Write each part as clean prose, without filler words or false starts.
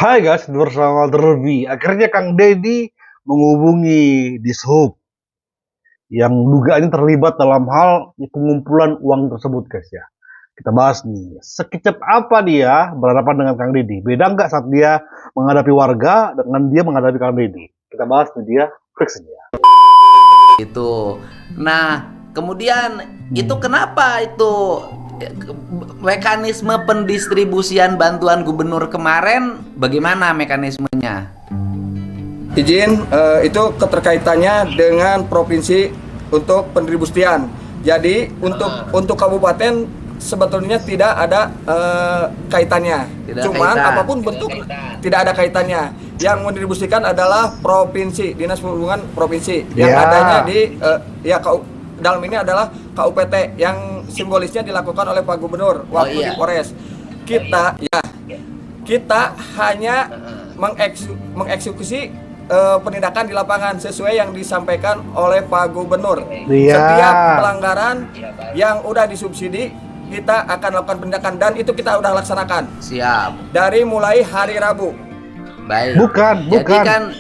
Hai guys, bersama Derby. Akhirnya Kang Deddy menghubungi Dishub yang dugaannya terlibat dalam hal pengumpulan uang tersebut guys ya. Kita bahas nih, sekecap apa dia berhadapan dengan Kang Deddy? Beda nggak saat dia menghadapi warga dengan dia menghadapi Kang Deddy? Kita bahas nih dia, klik saja. Itu. Nah, kemudian itu kenapa itu mekanisme pendistribusian bantuan gubernur kemarin bagaimana mekanismenya? Izin, itu keterkaitannya dengan provinsi untuk pendistribusian. Jadi untuk kabupaten sebetulnya tidak ada kaitannya. Cuman apapun bentuk tidak ada kaitannya. Yang mendistribusikan adalah provinsi, Dinas Perhubungan Provinsi. Yang adanya di dalam ini adalah KUPT yang simbolisnya dilakukan oleh Pak Gubernur waktu di Polres. Kita hanya mengeksekusi penindakan di lapangan sesuai yang disampaikan oleh Pak Gubernur. Setiap pelanggaran yang udah disubsidi kita akan lakukan penindakan dan itu kita udah laksanakan. Siap. Dari mulai hari Rabu. Baik. Bukan.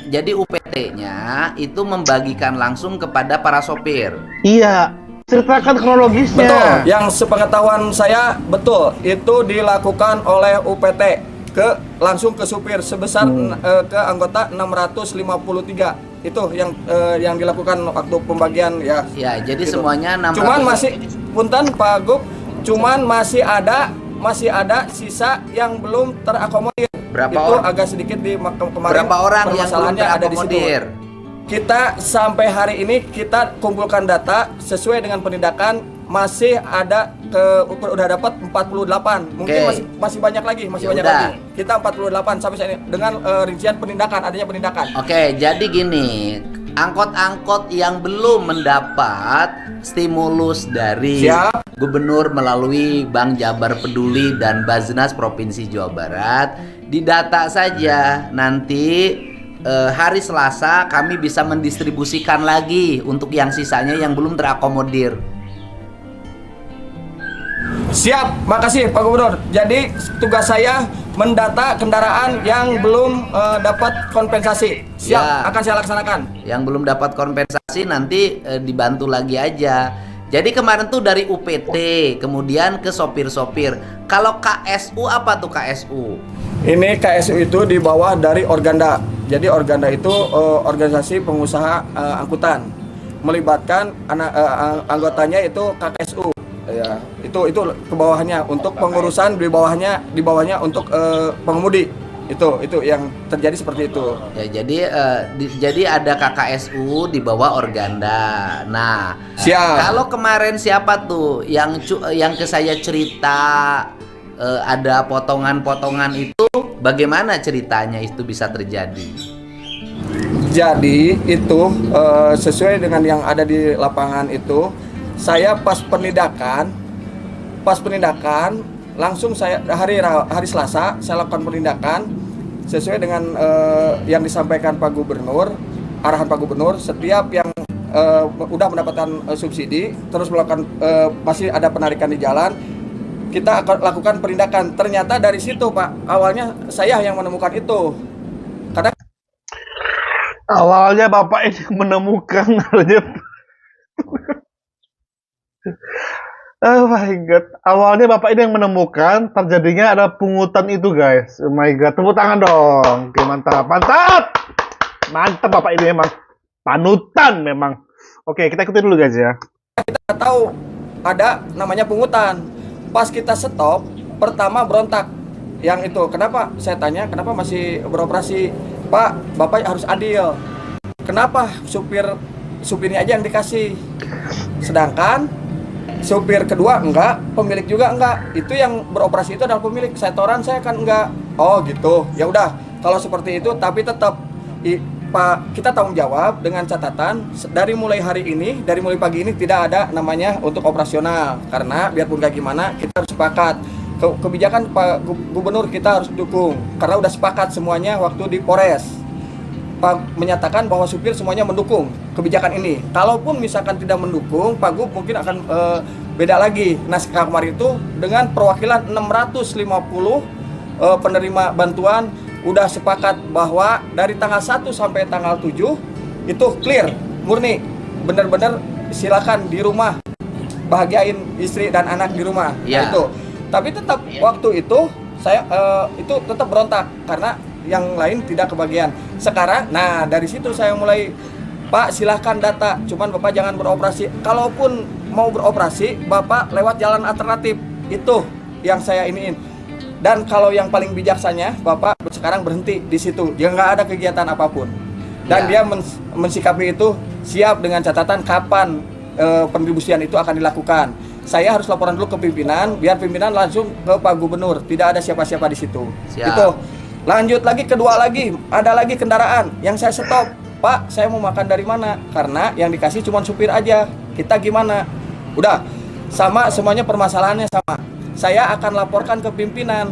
Jadi UPT-nya itu membagikan langsung kepada para sopir. Iya, ceritakan kronologisnya. Betul. Yang sepengetahuan saya betul itu dilakukan oleh UPT langsung ke supir sebesar ke anggota 653. Itu yang dilakukan waktu pembagian ya. Ya, jadi gitu. semuanya 600. Cuman masih punten Pak Gub, cuman masih ada sisa yang belum terakomodir. Itu agak sedikit di kemarin. Berapa orang yang belum terakomodir? Kita sampai hari ini kita kumpulkan data sesuai dengan penindakan masih ada udah dapat 48. Mungkin masih banyak lagi, lagi. Kita 48 sampai saat ini dengan rincian adanya penindakan. Oke, jadi gini, angkot-angkot yang belum mendapat stimulus dari Gubernur melalui Bank Jabar Peduli dan Baznas Provinsi Jawa Barat, didata saja nanti hari Selasa kami bisa mendistribusikan lagi untuk yang sisanya yang belum terakomodir. Siap, makasih Pak Gubernur. Jadi tugas saya mendata kendaraan yang belum dapat kompensasi. Siap, akan saya laksanakan. Yang belum dapat kompensasi nanti dibantu lagi aja. Jadi kemarin tuh dari UPT, kemudian ke sopir-sopir. Kalau KSU apa tuh KSU? Ini KSU itu di bawah dari Organda. Jadi Organda itu organisasi pengusaha angkutan. Melibatkan anggotanya itu KSU. Ya, itu ke bawahnya untuk pengurusan di bawahnya untuk pengemudi. Itu yang terjadi seperti itu. Ya, jadi ada KKSU di bawah Organda. Nah, kalau kemarin siapa tuh yang ke saya cerita ada potongan-potongan itu, bagaimana ceritanya itu bisa terjadi? Jadi itu sesuai dengan yang ada di lapangan itu. Saya pas penindakan langsung saya hari Selasa saya lakukan penindakan sesuai dengan yang disampaikan Pak Gubernur, arahan Pak Gubernur. Setiap yang udah mendapatkan subsidi terus melakukan masih ada penarikan di jalan, kita akan lakukan penindakan. Ternyata dari situ Pak, awalnya saya yang menemukan itu. Karena awalnya Bapak ini menemukan oh my god, awalnya Bapak ini yang menemukan terjadinya ada pungutan itu guys. Oh my god, tepuk tangan dong. Oke, mantap Bapak ini memang panutan memang. Oke, kita ikuti dulu guys ya. Kita tahu ada namanya pungutan. Pas kita stop, pertama berontak. Yang itu, kenapa? Saya tanya, kenapa masih beroperasi? Pak, Bapak harus adil. Kenapa supirnya aja yang dikasih? Sedangkan supir kedua enggak, pemilik juga enggak. Itu yang beroperasi itu adalah pemilik. Setoran saya kan enggak. Oh gitu. Ya udah, kalau seperti itu tapi tetap Pak, kita tanggung jawab dengan catatan dari mulai hari ini, dari mulai pagi ini tidak ada namanya untuk operasional. Karena biarpun kayak gimana kita harus sepakat. Kebijakan Pak Gubernur kita harus dukung karena udah sepakat semuanya waktu di Polres. Pak menyatakan bahwa supir semuanya mendukung kebijakan ini. Kalaupun misalkan tidak mendukung, Pak Gub mungkin akan beda lagi. Naskah kemarin itu dengan perwakilan 650 penerima bantuan udah sepakat bahwa dari tanggal 1 sampai tanggal 7 itu clear, murni. Bener-bener silakan di rumah, bahagiain istri dan anak di rumah. Iya. Itu. Tapi tetap waktu itu saya itu tetap berontak karena yang lain tidak kebagian. Sekarang, nah dari situ saya mulai, Pak silahkan data, cuman Bapak jangan beroperasi. Kalaupun mau beroperasi, Bapak lewat jalan alternatif. Itu yang saya iniin. Dan kalau yang paling bijaksanya, Bapak sekarang berhenti di situ. Dia nggak ada kegiatan apapun. Dan dia mensikapi itu siap dengan catatan kapan pendistribusian itu akan dilakukan. Saya harus laporan dulu ke pimpinan, biar pimpinan langsung ke Pak Gubernur. Tidak ada siapa-siapa di situ. Siap. Itu. Lanjut lagi, kedua lagi, ada lagi kendaraan yang saya stop. Pak, saya mau makan dari mana? Karena yang dikasih cuma supir aja. Kita gimana? Udah, sama semuanya permasalahannya sama. Saya akan laporkan ke pimpinan,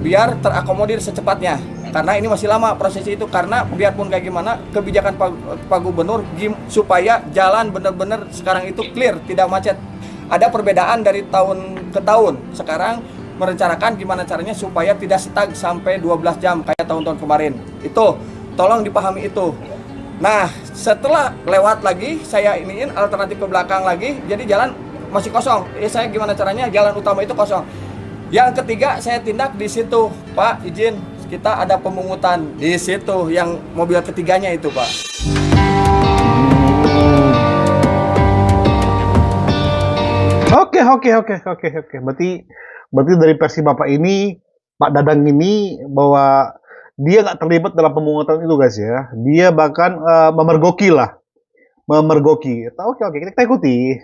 biar terakomodir secepatnya. Karena ini masih lama prosesnya itu. Karena biarpun kayak gimana, kebijakan Pak Gubernur supaya jalan benar-benar sekarang itu clear, tidak macet. Ada perbedaan dari tahun ke tahun. Sekarang merencanakan gimana caranya supaya tidak stuck sampai 12 jam kayak tahun-tahun kemarin. Itu tolong dipahami itu. Nah, setelah lewat lagi saya iniin alternatif ke belakang lagi, jadi jalan masih kosong. Saya gimana caranya jalan utama itu kosong. Yang ketiga saya tindak di situ, Pak izin kita ada pemungutan di situ yang mobil ketiganya itu, Pak. Oke. Berarti dari versi Bapak ini, Pak Dadang ini, bahwa dia nggak terlibat dalam pemungutan itu guys ya. Dia bahkan memergoki lah. Memergoki. Oke, kita ikuti.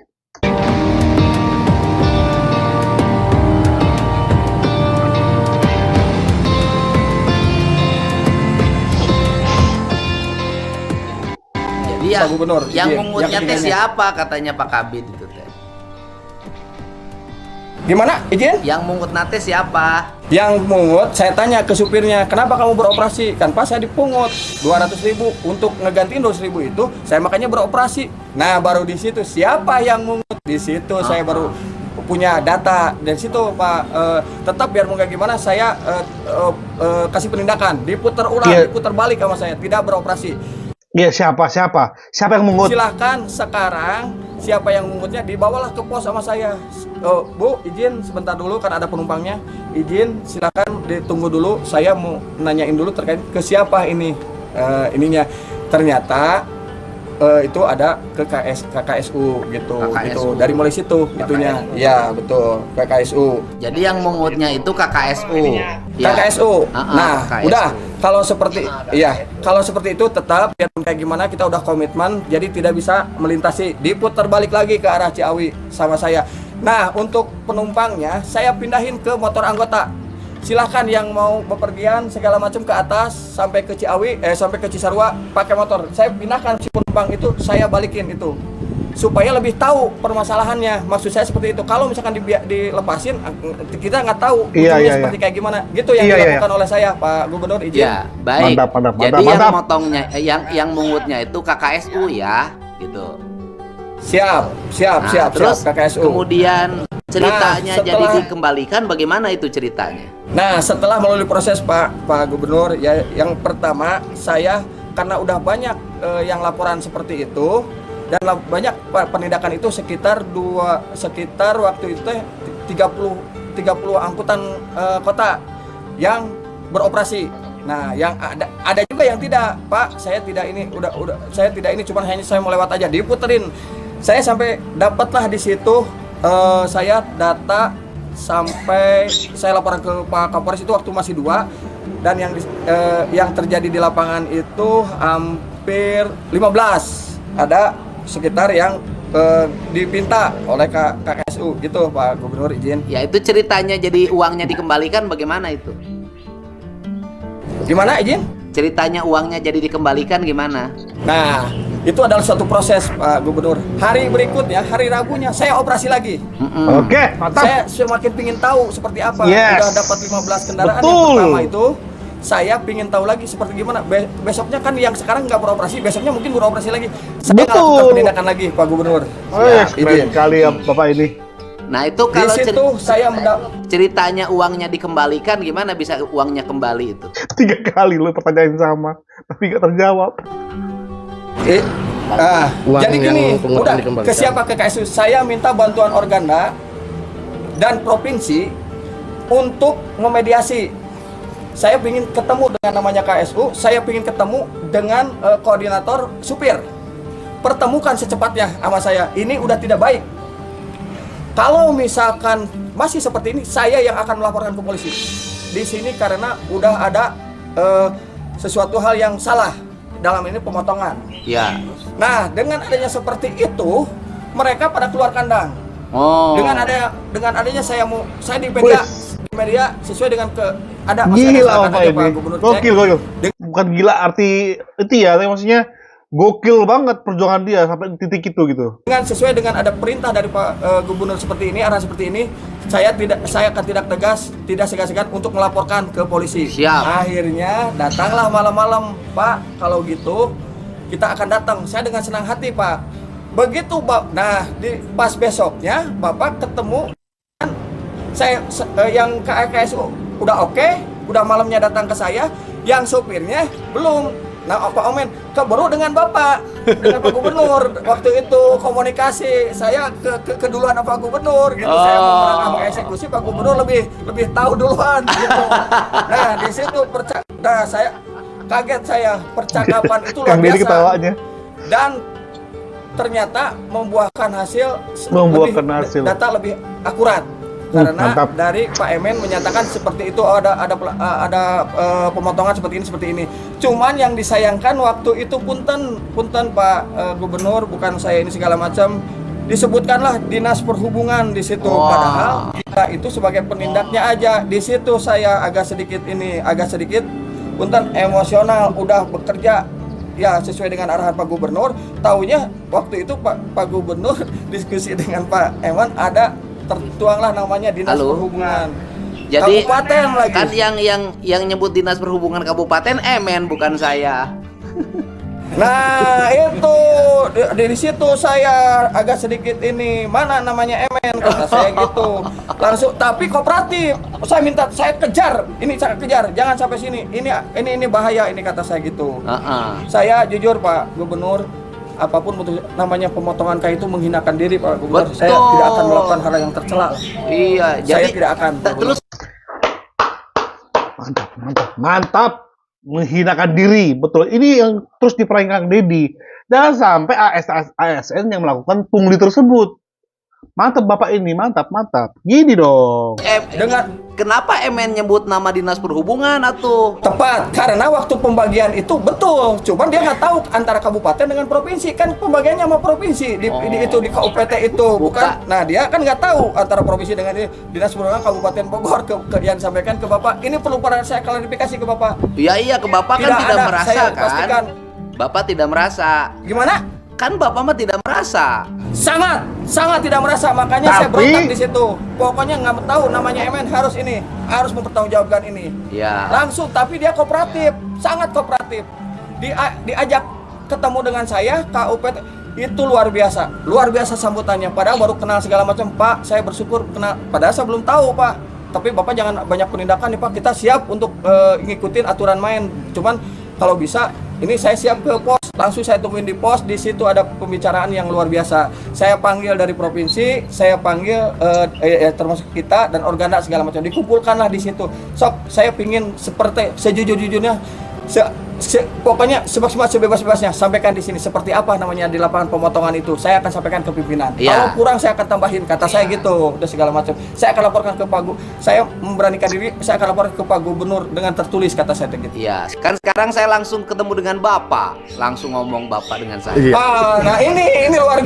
Jadi Pak Gubernur, yang iya, mengutnya yang teh ketiganya. siapa katanya Pak Kabid itu teh? Gimana izin? Yang mungut nate siapa? Yang mungut, saya tanya ke supirnya, kenapa kamu beroperasi? Kan Pak saya dipungut 200.000 untuk ngegantiin 200.000 itu, saya makanya beroperasi. Nah baru di situ siapa yang mungut? Di situ saya baru punya data. Dari situ Pak, tetap biar mau kayak gimana, saya kasih penindakan, diputar ulang, diputar balik sama saya, tidak beroperasi. Iya, siapa yang mengut? Silahkan sekarang siapa yang mengutnya dibawalah ke pos sama saya. Bu, izin sebentar dulu kan ada penumpangnya. Izin, silakan ditunggu dulu. Saya mau nanyain dulu terkait ke siapa ini ininya. Ternyata itu ada ke KKSU gitu. KKSU. Gitu. Dari mulai situ itunya. Ya, betul, KKSU. Jadi yang mengutnya itu KKSU. Ya. KKSU. Nah, KKSU. udah kalau seperti kalau seperti itu tetap biarpun kayak gimana kita udah komitmen, jadi tidak bisa melintasi, diputar balik lagi ke arah Ciawi sama saya. Nah, untuk penumpangnya saya pindahin ke motor anggota. Silahkan yang mau bepergian segala macam ke atas sampai ke Ciawi, sampai ke Cisarua pakai motor. Saya pindahkan si penumpang itu, saya balikin itu. Supaya lebih tahu permasalahannya. Maksud saya seperti itu. Kalau misalkan dilepasin, kita nggak tahu ujungnya seperti kayak gimana. Gitu yang dilakukan oleh saya, Pak Gubernur izin. Ya, baik. Mantap, Jadi mantap. yang motongnya, yang mengutnya itu KKSU ya, gitu. Siap. Terus KKSU. kemudian ceritanya Nah, jadi dikembalikan, bagaimana itu ceritanya? Nah, setelah melalui proses Pak Gubernur, ya yang pertama saya karena udah banyak yang laporan seperti itu dan banyak penindakan itu sekitar waktu itu 30 angkutan kota yang beroperasi. Nah, yang ada juga yang tidak, Pak. Saya tidak ini saya tidak ini, cuma hanya saya mau lewat aja diputerin. Saya sampai dapatlah di situ saya data sampai saya laporan ke Pak Kapolres itu waktu masih 2, dan yang terjadi di lapangan itu hampir 15. Ada sekitar yang dipinta oleh KKSU gitu, Pak Gubernur izin. Ya itu ceritanya jadi uangnya dikembalikan bagaimana itu? Gimana izin? Ceritanya uangnya jadi dikembalikan gimana? Nah, itu adalah suatu proses Pak Gubernur. Hari berikutnya, hari Rabunya saya operasi lagi. Oke, mantap. Saya semakin pingin tahu seperti apa. Yes. Udah dapat 15 kendaraan Betul. yang pertama itu. Saya pingin tahu lagi seperti gimana. Besoknya kan yang sekarang nggak beroperasi, besoknya mungkin beroperasi lagi. Saya nggak lakukan penindakan lagi, Pak Gubernur. Keren sekali ya Bapak ini. Nah itu Di kalau situ saya ceritanya uangnya dikembalikan, gimana bisa uangnya kembali itu? 3 kali lo pertanyaan sama, tapi gak terjawab. Jadi gini, udah ke siapa, ke KSU. Saya minta bantuan Organda dan provinsi untuk memediasi. Saya ingin ketemu dengan namanya KSU, saya ingin ketemu dengan koordinator supir. Pertemukan secepatnya sama saya. Ini udah tidak baik. Kalau misalkan masih seperti ini, saya yang akan melaporkan ke polisi. Di sini karena udah ada sesuatu hal yang salah dalam ini pemotongan. Ya. Nah, dengan adanya seperti itu, mereka pada keluar kandang. Oh. Dengan adanya saya di media sesuai dengan ada Gila apa ini? Pak Gubernur Gokil. Bukan gila arti itu ya, tapi maksudnya gokil banget perjuangan dia sampai titik itu gitu. Sesuai dengan ada perintah dari Pak Gubernur seperti ini, arahan seperti ini, saya akan tidak tegas, tidak segan-segan untuk melaporkan ke polisi. Siap. Akhirnya datanglah malam-malam, Pak. Kalau gitu kita akan datang. Saya dengan senang hati, Pak. Begitu, Pak. Nah, pas besoknya Bapak ketemu saya yang KSU udah oke, udah malamnya datang ke saya, yang sopirnya belum. Nah, Pak Omen keburu dengan Bapak, dengan Pak Gubernur. Waktu itu komunikasi saya keduluan Pak Gubernur gitu. Saya mau mengeksekusi, Pak Gubernur lebih tahu duluan gitu. Nah, di situ saya kaget, percakapan itu luar biasa. Ketawanya. Dan ternyata membuahkan hasil data lebih akurat. Karena dari Pak Emen menyatakan seperti itu, ada pemotongan seperti ini. Cuman yang disayangkan waktu itu punten Pak Gubernur, bukan saya ini segala macam, disebutkanlah Dinas Perhubungan di situ. Padahal kita itu sebagai penindaknya aja. Di situ saya agak sedikit punten emosional, udah bekerja ya sesuai dengan arahan Pak Gubernur. Taunya waktu itu Pak Gubernur diskusi dengan Pak Emen, ada tertuanglah namanya Dinas Perhubungan. Jadi kabupaten lagi. Kan yang nyebut Dinas Perhubungan Kabupaten Emen, bukan saya. Nah, itu di situ saya agak sedikit ini, mana namanya Emen, kata saya gitu. Langsung, tapi kooperatif. Saya kejar, jangan sampai sini. Ini bahaya ini, kata saya gitu. Saya jujur Pak Gubernur, apapun namanya pemotongan kayu itu menghinakan diri Pak Gubernur. Betul. Saya tidak akan melakukan hal yang tercela. Iya, saya tidak akan. Terus mantap menghinakan diri, betul. Ini yang terus diperangkat Dedi. Jangan sampai ASN yang melakukan pungli tersebut. Mantap Bapak ini, mantap. Gini dong. Kenapa Emen nyebut nama Dinas Perhubungan atuh? Tepat, karena waktu pembagian itu betul. Cuman dia nggak tahu antara kabupaten dengan provinsi. Kan pembagiannya sama provinsi di KUPT itu, bukan. Nah, dia kan nggak tahu antara provinsi dengan Dinas Perhubungan Kabupaten Bogor yang disampaikan ke Bapak. Ini perlu saya klarifikasi ke Bapak. Iya, ke Bapak kan tidak merasa saya kan? Pastikan. Bapak tidak merasa. Gimana? Kan Bapak mah tidak merasa. Sangat tidak merasa, makanya saya berontak di situ. Pokoknya nggak tahu namanya Emen harus mempertanggungjawabkan ini. Ya. Langsung, tapi dia kooperatif, sangat kooperatif. Diajak ketemu dengan saya, KUPT itu luar biasa sambutannya. Padahal baru kenal segala macam, Pak. Saya bersyukur kenal. Padahal saya belum tahu, Pak. Tapi Bapak jangan banyak penindakan nih, Pak. Kita siap untuk ngikutin aturan main. Cuman kalau bisa, ini saya siap ke pos. Langsung saya tungguin di pos. Di situ ada pembicaraan yang luar biasa. Saya panggil dari provinsi, saya panggil termasuk kita dan Organda segala macam. Dikumpulkanlah di situ. Sok, saya pingin seperti sejujur-jujurnya, pokoknya sebebas-bebasnya sampaikan di sini seperti apa namanya di lapangan pemotongan itu. Saya akan sampaikan ke pimpinan. Kalau kurang saya akan tambahin, kata saya gitu. Udah segala macam. Saya akan laporkan ke Pak saya memberanikan diri, saya akan laporkan ke Pak Gubernur dengan tertulis, kata saya gitu. Iya, kan sekarang saya langsung ketemu dengan Bapak, langsung ngomong Bapak dengan saya. Nah ini luar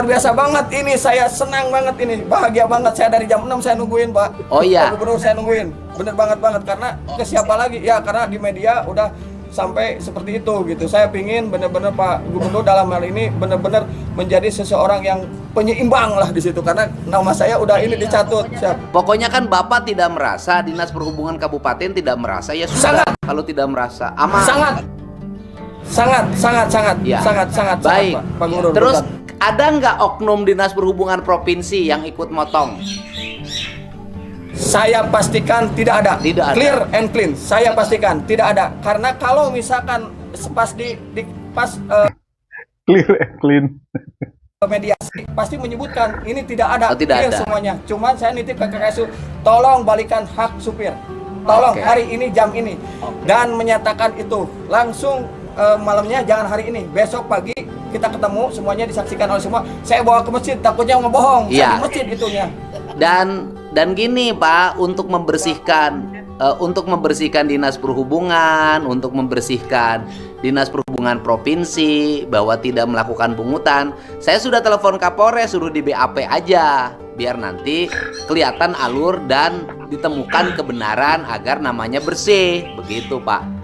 biasa banget. Ini saya senang banget, ini bahagia banget. Saya dari jam 6 saya nungguin, Pak. Oh iya. Pak Gubernur saya nungguin. Bener banget karena ke siapa lagi? Ya karena di media udah sampai seperti itu gitu. Saya pingin bener-bener Pak Gubernur dalam hal ini bener-bener menjadi seseorang yang penyeimbang lah di situ, karena nama saya udah ini dicatut. Siap. Pokoknya kan Bapak tidak merasa, Dinas Perhubungan Kabupaten tidak merasa, ya sudah. Sangat. Kalau tidak merasa aman. Sangat Ya. Baik. Pak Gubernur. Terus ada nggak oknum Dinas Perhubungan Provinsi yang ikut motong? Saya pastikan tidak ada. Tidak ada. Clear and clean. Saya pastikan tidak ada. Karena kalau misalkan pas Clear and clean. mediasi pasti menyebutkan ini tidak ada. Oh, tidak Clear ada. semuanya. Cuman saya nitip ke KKSU, tolong balikan hak supir. Tolong Oke. hari ini jam ini dan menyatakan itu langsung malamnya, jangan hari ini, besok pagi kita ketemu semuanya disaksikan oleh semua. Saya bawa ke masjid, takutnya ngebohong. Iya. Saya di masjid itunya. Dan gini Pak, untuk membersihkan Dinas Perhubungan, untuk membersihkan Dinas Perhubungan Provinsi bahwa tidak melakukan pungutan, saya sudah telepon Kapolres, suruh di BAP aja, biar nanti kelihatan alur dan ditemukan kebenaran agar namanya bersih, begitu Pak.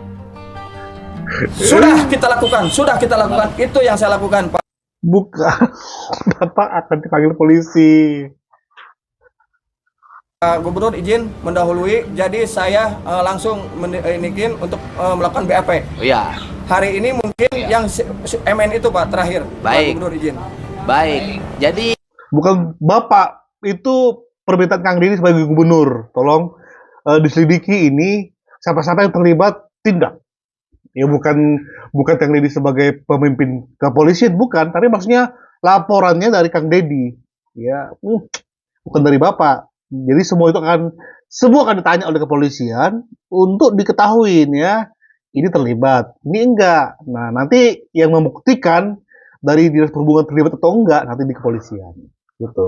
Sudah kita lakukan. Itu yang saya lakukan, Pak. Bukan. Bapak akan dipanggil polisi. Gubernur izin mendahului, jadi saya langsung inikin untuk melakukan BAP. Oh ya, Hari ini mungkin yang MN itu Pak terakhir. Pak Baik. Gubernur izin. baik. Jadi Bukan Bapak, itu permintaan Kang Deddy sebagai gubernur. Tolong diselidiki ini siapa-siapa yang terlibat, tindak. Ya bukan Kang Deddy sebagai pemimpin kepolisian, bukan, tapi maksudnya laporannya dari Kang Deddy. Ya, bukan dari Bapak. Jadi semua akan ditanya oleh kepolisian untuk diketahui ya, ini terlibat, ini enggak. Nah, nanti yang membuktikan dari Dinas Perhubungan terlibat atau enggak nanti di kepolisian. Gitu.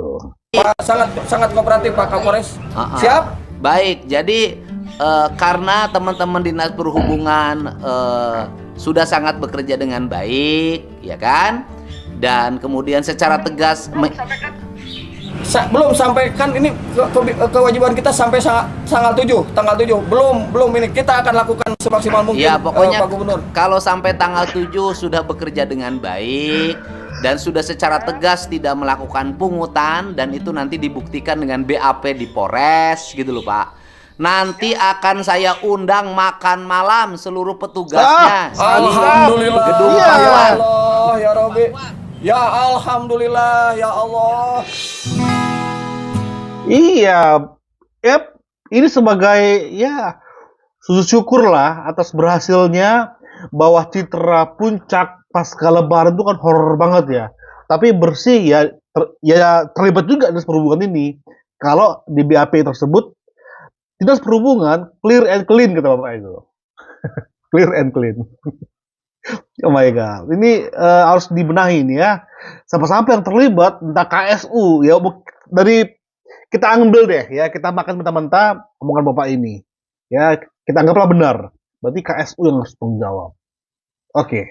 Pak sangat kooperatif Pak Kapolres. Siap? baik. Jadi karena teman-teman Dinas Perhubungan sudah sangat bekerja dengan baik, ya kan? Dan kemudian secara tegas Belum sampaikan ini kewajiban kita sampai tanggal 7. Belum ini kita akan lakukan semaksimal mungkin. ya pokoknya Pak Gubernur. kalau sampai tanggal 7 sudah bekerja dengan baik dan sudah secara tegas tidak melakukan pungutan, dan itu nanti dibuktikan dengan BAP di Polres gitu loh Pak. Nanti akan saya undang makan malam seluruh petugasnya di Alhamdulillah. gedung Iya. Ya Pakuan. Allah, ya Rabbi. Ya alhamdulillah, ya Allah. Iya, ini sebagai ya sujud syukur lah atas berhasilnya bahwa citra puncak pasca Lebaran itu kan horor banget ya. Tapi bersih ya, terlibat juga Dinas Perhubungan ini. Kalau di BAP tersebut Dinas Perhubungan clear and clean kata Bapak itu. Clear and clean. Oh my god, ini harus dibenahi nih ya. Siapa-siapa yang terlibat, entah KSU ya, dari kita ambil deh ya, kita makan mentah-mentah omongan Bapak ini. Ya, kita anggaplah benar. Berarti KSU yang harus tanggung jawab. Oke.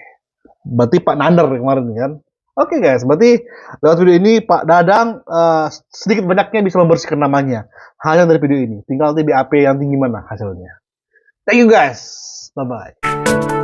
Berarti Pak Nandar kemarin kan. Oke guys, berarti lewat video ini Pak Dadang sedikit banyaknya bisa membersihkan namanya. Hanya dari video ini. Tinggal di BAP yang tinggi mana hasilnya. Thank you guys. Bye-bye.